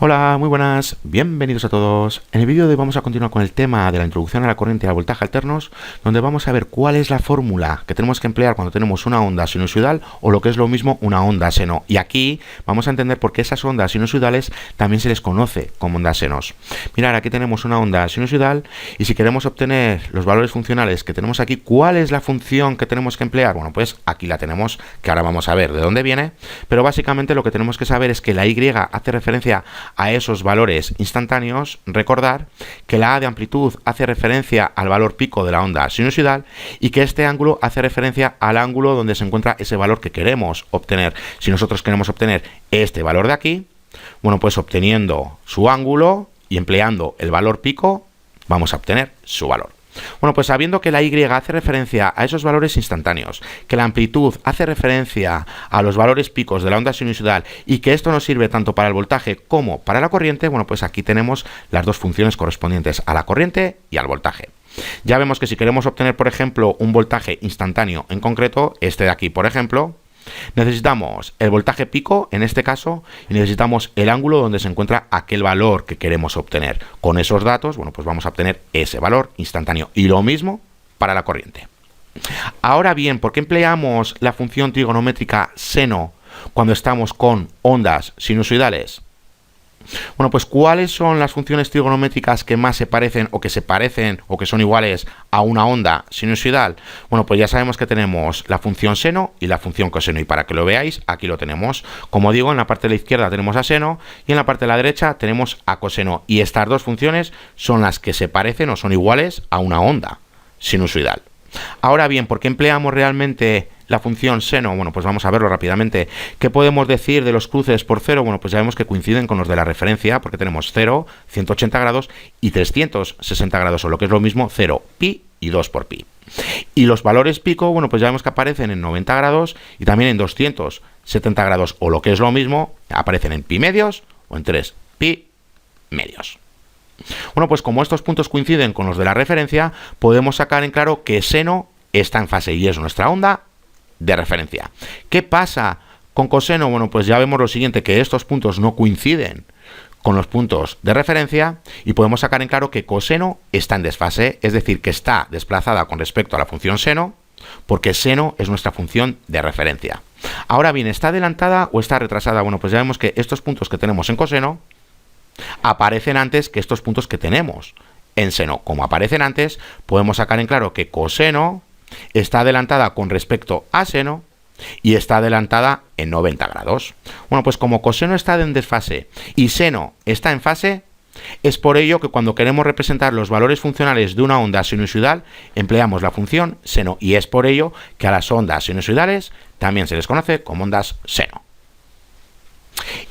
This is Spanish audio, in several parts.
Hola, muy buenas, bienvenidos a todos. En el vídeo de hoy vamos a continuar con el tema de la introducción a la corriente y al voltaje alternos, donde vamos a ver cuál es la fórmula que tenemos que emplear cuando tenemos una onda sinusoidal o lo que es lo mismo una onda seno. Y aquí vamos a entender por qué esas ondas sinusoidales también se les conoce como ondas senos. Mirad, aquí tenemos una onda sinusoidal y si queremos obtener los valores funcionales que tenemos aquí, ¿cuál es la función que tenemos que emplear? Bueno, pues aquí la tenemos, que ahora vamos a ver de dónde viene, pero básicamente lo que tenemos que saber es que la Y hace referencia a esos valores instantáneos. Recordar que la A de amplitud hace referencia al valor pico de la onda sinusoidal y que este ángulo hace referencia al ángulo donde se encuentra ese valor que queremos obtener. Si nosotros queremos obtener este valor de aquí, bueno, pues obteniendo su ángulo y empleando el valor pico, vamos a obtener su valor. Bueno, pues sabiendo que la Y hace referencia a esos valores instantáneos, que la amplitud hace referencia a los valores picos de la onda sinusoidal y que esto nos sirve tanto para el voltaje como para la corriente, bueno, pues aquí tenemos las dos funciones correspondientes a la corriente y al voltaje. Ya vemos que si queremos obtener, por ejemplo, un voltaje instantáneo en concreto, este de aquí, por ejemplo, necesitamos el voltaje pico, en este caso, y necesitamos el ángulo donde se encuentra aquel valor que queremos obtener. Con esos datos, bueno, pues vamos a obtener ese valor instantáneo. Y lo mismo para la corriente. Ahora bien, ¿por qué empleamos la función trigonométrica seno cuando estamos con ondas sinusoidales? Bueno, pues ¿cuáles son las funciones trigonométricas que más se parecen o que son iguales a una onda sinusoidal? Bueno, pues ya sabemos que tenemos la función seno y la función coseno, y para que lo veáis, aquí lo tenemos. Como digo, en la parte de la izquierda tenemos a seno y en la parte de la derecha tenemos a coseno, y estas dos funciones son las que se parecen o son iguales a una onda sinusoidal. Ahora bien, ¿por qué empleamos realmente la función seno? Bueno, pues vamos a verlo rápidamente. ¿Qué podemos decir de los cruces por cero? Bueno, pues ya vemos que coinciden con los de la referencia, porque tenemos 0, 180 grados y 360 grados, o lo que es lo mismo, 0, pi y 2 por pi. Y los valores pico, bueno, pues ya vemos que aparecen en 90 grados y también en 270 grados, o lo que es lo mismo, aparecen en pi medios o en 3 pi medios. Bueno, pues como estos puntos coinciden con los de la referencia, podemos sacar en claro que seno está en fase y es nuestra onda de referencia. ¿Qué pasa con coseno? Bueno, pues ya vemos lo siguiente, que estos puntos no coinciden con los puntos de referencia y podemos sacar en claro que coseno está en desfase, es decir, que está desplazada con respecto a la función seno, porque seno es nuestra función de referencia. Ahora bien, ¿está adelantada o está retrasada? Bueno, pues ya vemos que estos puntos que tenemos en coseno aparecen antes que estos puntos que tenemos en seno. Como aparecen antes, podemos sacar en claro que coseno está adelantada con respecto a seno y está adelantada en 90 grados. Bueno, pues como coseno está en desfase y seno está en fase, es por ello que cuando queremos representar los valores funcionales de una onda sinusoidal, empleamos la función seno, y es por ello que a las ondas sinusoidales también se les conoce como ondas seno.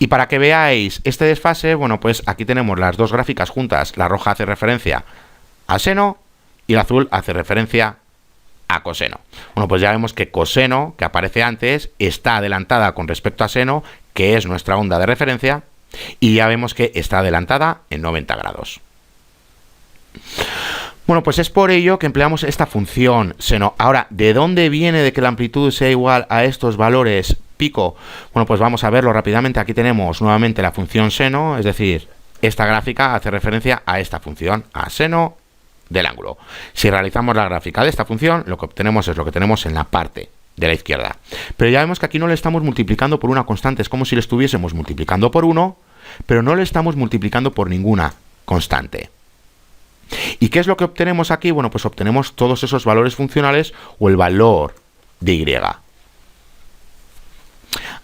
Y para que veáis este desfase, bueno, pues aquí tenemos las dos gráficas juntas. La roja hace referencia a seno y la azul hace referencia a coseno. Bueno, pues ya vemos que coseno, que aparece antes, está adelantada con respecto a seno, que es nuestra onda de referencia, y ya vemos que está adelantada en 90 grados. Bueno, pues es por ello que empleamos esta función seno. Ahora, ¿de dónde viene de que la amplitud sea igual a estos valores pico? Bueno, pues vamos a verlo rápidamente. Aquí tenemos nuevamente la función seno, es decir, esta gráfica hace referencia a esta función, a seno del ángulo. Si realizamos la gráfica de esta función, lo que obtenemos es lo que tenemos en la parte de la izquierda. Pero ya vemos que aquí no le estamos multiplicando por una constante, es como si le estuviésemos multiplicando por 1, pero no le estamos multiplicando por ninguna constante. ¿Y qué es lo que obtenemos aquí? Bueno, pues obtenemos todos esos valores funcionales o el valor de Y.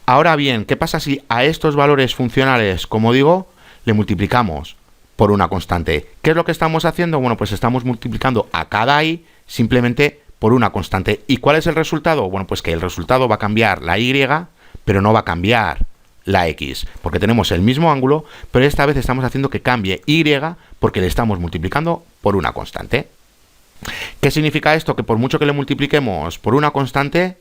Ahora bien, ¿qué pasa si a estos valores funcionales, como digo, le multiplicamos por una constante? ¿Qué es lo que estamos haciendo? Bueno, pues estamos multiplicando a cada Y simplemente por una constante. ¿Y cuál es el resultado? Bueno, pues que el resultado va a cambiar la Y, pero no va a cambiar la X, porque tenemos el mismo ángulo, pero esta vez estamos haciendo que cambie Y porque le estamos multiplicando por una constante. ¿Qué significa esto? Que por mucho que le multipliquemos por una constante,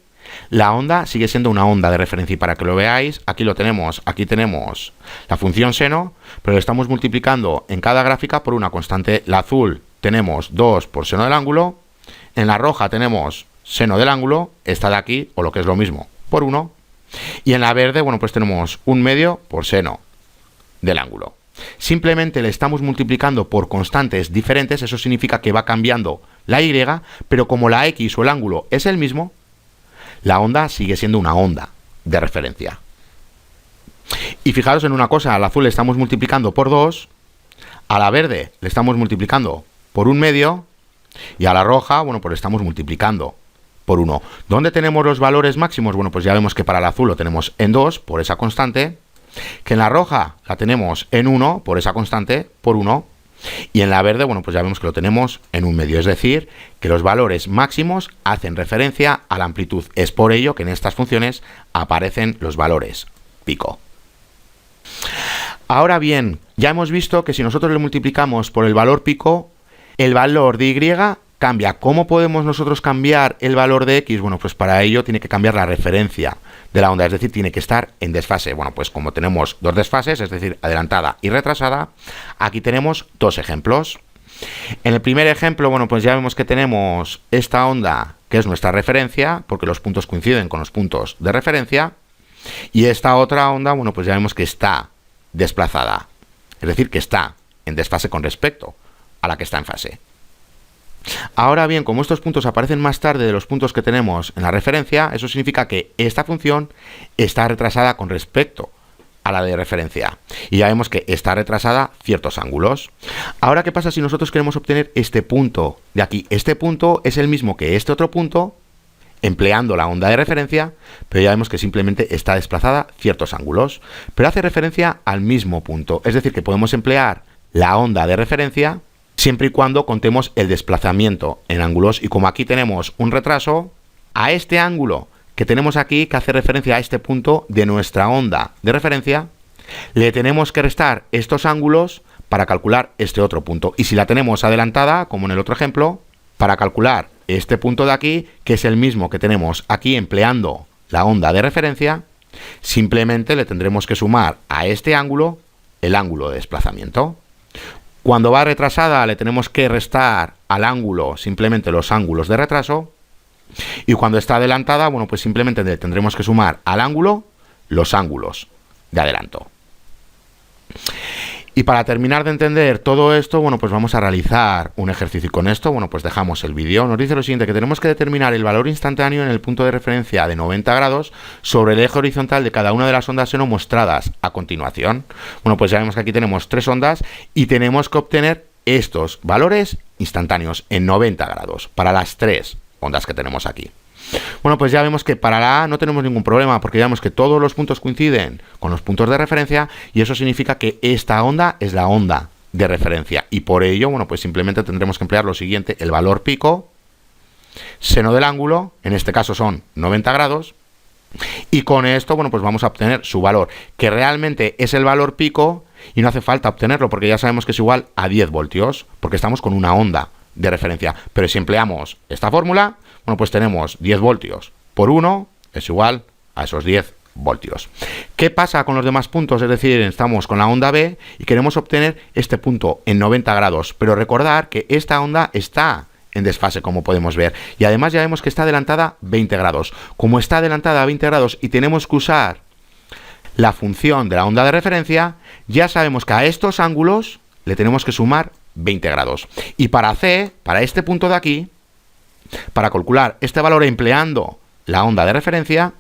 la onda sigue siendo una onda de referencia. Y para que lo veáis, aquí lo tenemos, aquí tenemos la función seno, pero le estamos multiplicando en cada gráfica por una constante. La azul tenemos 2 por seno del ángulo, en la roja tenemos seno del ángulo, esta de aquí, o lo que es lo mismo, por 1, y en la verde, bueno, pues tenemos 1 medio por seno del ángulo. Simplemente le estamos multiplicando por constantes diferentes, eso significa que va cambiando la y, pero como la x o el ángulo es el mismo, la onda sigue siendo una onda de referencia. Y fijaros en una cosa, al azul le estamos multiplicando por 2, a la verde le estamos multiplicando por 1/2 y a la roja, bueno, pues le estamos multiplicando por 1. ¿Dónde tenemos los valores máximos? Bueno, pues ya vemos que para el azul lo tenemos en 2 por esa constante, que en la roja la tenemos en 1 por esa constante, por 1, y en la verde, bueno, pues ya vemos que lo tenemos en 1/2, es decir, que los valores máximos hacen referencia a la amplitud. Es por ello que en estas funciones aparecen los valores pico. Ahora bien, ya hemos visto que si nosotros le multiplicamos por el valor pico, el valor de y cambia. ¿Cómo podemos nosotros cambiar el valor de x? Bueno, pues para ello tiene que cambiar la referencia de la onda, es decir, tiene que estar en desfase. Bueno, pues como tenemos dos desfases, es decir, adelantada y retrasada, aquí tenemos dos ejemplos. En el primer ejemplo, bueno, pues ya vemos que tenemos esta onda que es nuestra referencia, porque los puntos coinciden con los puntos de referencia, y esta otra onda, bueno, pues ya vemos que está desplazada, es decir, que está en desfase con respecto a la que está en fase. Ahora bien, como estos puntos aparecen más tarde de los puntos que tenemos en la referencia, eso significa que esta función está retrasada con respecto a la de referencia. Y ya vemos que está retrasada ciertos ángulos. Ahora, ¿qué pasa si nosotros queremos obtener este punto de aquí? Este punto es el mismo que este otro punto, empleando la onda de referencia, pero ya vemos que simplemente está desplazada ciertos ángulos. Pero hace referencia al mismo punto. Es decir, que podemos emplear la onda de referencia siempre y cuando contemos el desplazamiento en ángulos. Y como aquí tenemos un retraso, a este ángulo que tenemos aquí, que hace referencia a este punto de nuestra onda de referencia, le tenemos que restar estos ángulos para calcular este otro punto. Y si la tenemos adelantada, como en el otro ejemplo, para calcular este punto de aquí, que es el mismo que tenemos aquí empleando la onda de referencia, simplemente le tendremos que sumar a este ángulo el ángulo de desplazamiento. Cuando va retrasada le tenemos que restar al ángulo simplemente los ángulos de retraso, y cuando está adelantada, bueno, pues simplemente le tendremos que sumar al ángulo los ángulos de adelanto. Y para terminar de entender todo esto, bueno, pues vamos a realizar un ejercicio, y con esto, bueno, pues dejamos el vídeo. Nos dice lo siguiente, que tenemos que determinar el valor instantáneo en el punto de referencia de 90 grados sobre el eje horizontal de cada una de las ondas seno mostradas a continuación. Bueno, pues ya vemos que aquí tenemos tres ondas y tenemos que obtener estos valores instantáneos en 90 grados para las tres ondas que tenemos aquí. Bueno, pues ya vemos que para la A no tenemos ningún problema, porque ya vemos que todos los puntos coinciden con los puntos de referencia, y eso significa que esta onda es la onda de referencia, y por ello, bueno, pues simplemente tendremos que emplear lo siguiente: el valor pico, seno del ángulo, en este caso son 90 grados, y con esto, bueno, pues vamos a obtener su valor, que realmente es el valor pico, y no hace falta obtenerlo, porque ya sabemos que es igual a 10 voltios, porque estamos con una onda de referencia. Pero si empleamos esta fórmula, bueno, pues tenemos 10 voltios por 1 es igual a esos 10 voltios. ¿Qué pasa con los demás puntos? Es decir, estamos con la onda B y queremos obtener este punto en 90 grados, pero recordar que esta onda está en desfase, como podemos ver, y además ya vemos que está adelantada 20 grados. Como está adelantada a 20 grados y tenemos que usar la función de la onda de referencia, ya sabemos que a estos ángulos le tenemos que sumar 20 grados. Y para C, para este punto de aquí, para calcular este valor empleando la onda de referencia,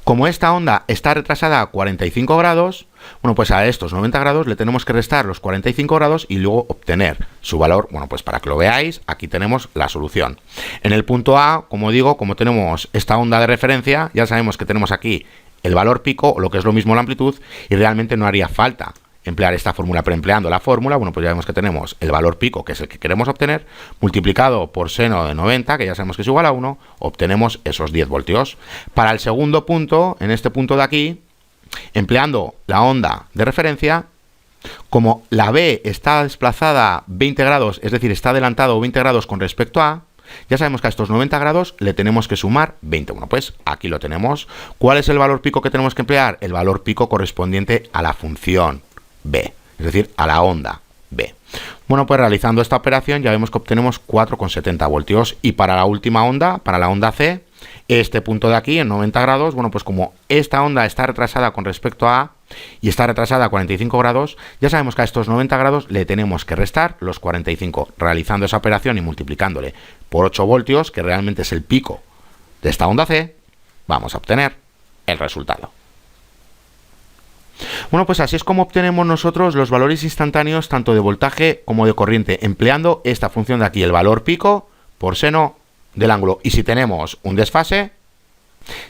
como esta onda está retrasada a 45 grados, bueno, pues a estos 90 grados le tenemos que restar los 45 grados y luego obtener su valor. Bueno, pues para que lo veáis, aquí tenemos la solución. En el punto A, como digo, como tenemos esta onda de referencia, ya sabemos que tenemos aquí el valor pico, o lo que es lo mismo la amplitud, y realmente no haría falta emplear esta fórmula, pero empleando la fórmula, bueno, pues ya vemos que tenemos el valor pico, que es el que queremos obtener, multiplicado por seno de 90, que ya sabemos que es igual a 1, obtenemos esos 10 voltios. Para el segundo punto, en este punto de aquí, empleando la onda de referencia, como la B está desplazada 20 grados, es decir, está adelantado 20 grados con respecto a A, ya sabemos que a estos 90 grados le tenemos que sumar 20. Bueno, pues aquí lo tenemos. ¿Cuál es el valor pico que tenemos que emplear? El valor pico correspondiente a la función B, es decir, a la onda B. Bueno, pues realizando esta operación ya vemos que obtenemos 4,70 voltios. Y para la última onda, para la onda C, este punto de aquí en 90 grados, bueno, pues como esta onda está retrasada con respecto a A, y está retrasada a 45 grados, ya sabemos que a estos 90 grados le tenemos que restar los 45. Realizando esa operación y multiplicándole por 8 voltios, que realmente es el pico de esta onda C, vamos a obtener el resultado. Bueno, pues así es como obtenemos nosotros los valores instantáneos tanto de voltaje como de corriente, empleando esta función de aquí, el valor pico por seno del ángulo. Y si tenemos un desfase,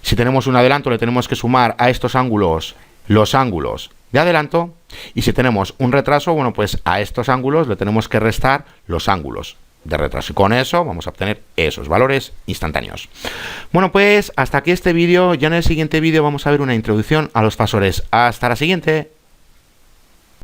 si tenemos un adelanto, le tenemos que sumar a estos ángulos los ángulos de adelanto, y si tenemos un retraso, bueno, pues a estos ángulos le tenemos que restar los ángulos de retraso, y con eso vamos a obtener esos valores instantáneos. Bueno, pues hasta aquí este vídeo. Ya en el siguiente vídeo vamos a ver una introducción a los fasores. Hasta la siguiente.